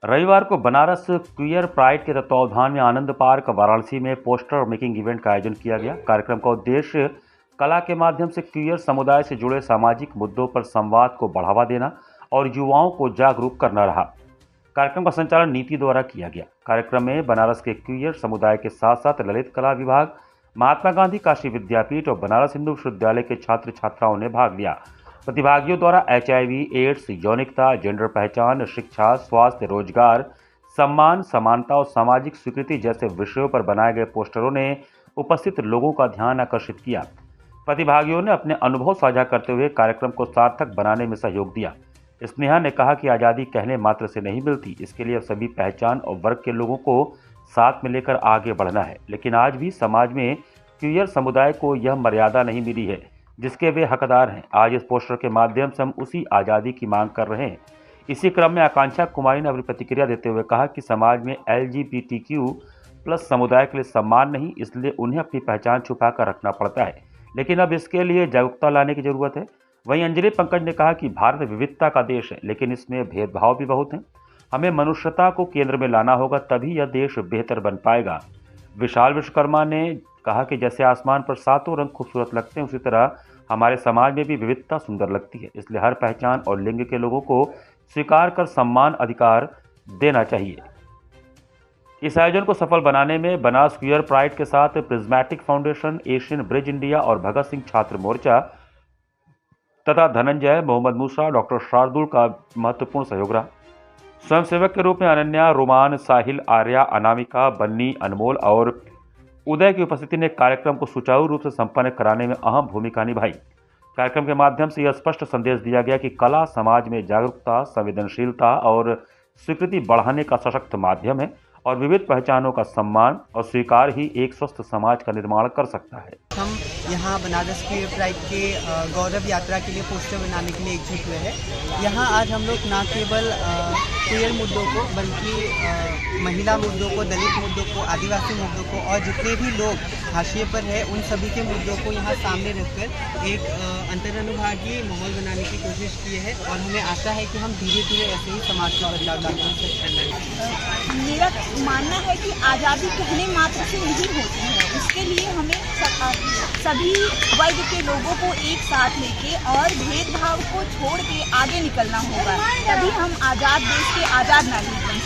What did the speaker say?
रविवार को Banaras queer pride के तत्वावधान में आनंद पार्क वाराणसी में पोस्टर मेकिंग इवेंट का आयोजन किया गया। कार्यक्रम का उद्देश्य कला के माध्यम से क्वियर समुदाय से जुड़े सामाजिक मुद्दों पर संवाद को बढ़ावा देना और युवाओं को जागरूक करना रहा। कार्यक्रम का संचालन नीति द्वारा किया गया। कार्यक्रम में बनारस के क्वियर समुदाय के साथ साथ ललित कला विभाग, महात्मा गांधी काशी विद्यापीठ और बनारस हिंदू विश्वविद्यालय के छात्र छात्राओं ने भाग लिया। प्रतिभागियों द्वारा HIV, एड्स, यौनिकता, जेंडर पहचान, शिक्षा, स्वास्थ्य, रोजगार, सम्मान, समानता और सामाजिक स्वीकृति जैसे विषयों पर बनाए गए पोस्टरों ने उपस्थित लोगों का ध्यान आकर्षित किया। प्रतिभागियों ने अपने अनुभव साझा करते हुए कार्यक्रम को सार्थक बनाने में सहयोग दिया। स्नेहा ने कहा कि आज़ादी कहने मात्र से नहीं मिलती, इसके लिए सभी पहचान और वर्ग के लोगों को साथ में लेकर आगे बढ़ना है। लेकिन आज भी समाज में क्वियर समुदाय को यह मर्यादा नहीं मिली है जिसके वे हकदार हैं। आज इस पोस्टर के माध्यम से हम उसी आज़ादी की मांग कर रहे हैं। इसी क्रम में आकांक्षा कुमारी ने अपनी प्रतिक्रिया देते हुए कहा कि समाज में LGBTQ+ समुदाय के लिए सम्मान नहीं, इसलिए उन्हें अपनी पहचान छुपा कर रखना पड़ता है, लेकिन अब इसके लिए जागरूकता लाने की जरूरत है। वहीं अंजलि पंकज ने कहा कि भारत विविधता का देश है, लेकिन इसमें भेदभाव भी बहुत हैं। हमें मनुष्यता को केंद्र में लाना होगा, तभी यह देश बेहतर बन पाएगा। विशाल विश्वकर्मा ने कहा कि जैसे आसमान पर सातों रंग खूबसूरत लगते हैं, उसी तरह हमारे समाज में भी विविधता सुंदर लगती है। इसलिए हर पहचान और लिंग के लोगों को स्वीकार कर सम्मान अधिकार देना चाहिए। इस आयोजन को सफल बनाने में बनारस क्वियर प्राइड के साथ prismatic foundation, Asian bridge India और भगत सिंह छात्र मोर्चा तथा धनंजय, मोहम्मद मूसा, डॉक्टर शार्दुल का महत्वपूर्ण सहयोग रहा। स्वयंसेवक के रूप में अनन्या, रोमान, साहिल, आर्या, अनामिका, बन्नी, अनमोल और उदय की उपस्थिति ने कार्यक्रम को सुचारू रूप से संपन्न कराने में अहम भूमिका निभाई। कार्यक्रम के माध्यम से यह स्पष्ट संदेश दिया गया कि कला समाज में जागरूकता, संवेदनशीलता और स्वीकृति बढ़ाने का सशक्त माध्यम है और विविध पहचानों का सम्मान और स्वीकार ही एक स्वस्थ समाज का निर्माण कर सकता है। हम यहाँ बनारस क्वियर प्राइड के गौरव यात्रा के लिए पोस्टर बनाने के लिए एकजुट हुए हैं। यहाँ आज हम लोग न केवल क्वियर मुद्दों को बल्कि महिला मुद्दों को, दलित मुद्दों को, आदिवासी मुद्दों को और जितने भी लोग हाशिए पर हैं उन सभी के मुद्दों को यहाँ सामने रखकर एक अंतरअनुभागीय माहौल बनाने की कोशिश की है और हमें आशा है कि हम धीरे धीरे ऐसे ही समाज का बदलाव लाने में सक्षम हैं। मेरा मानना है कि आज़ादी कहने मात्र से नहीं होती है, इसके लिए हमें सभी वर्ग के लोगों को एक साथ लेके और भेदभाव को छोड़ के आगे निकलना होगा, तभी हम आज़ाद देश के आज़ाद नागरिक बन सकते हैं।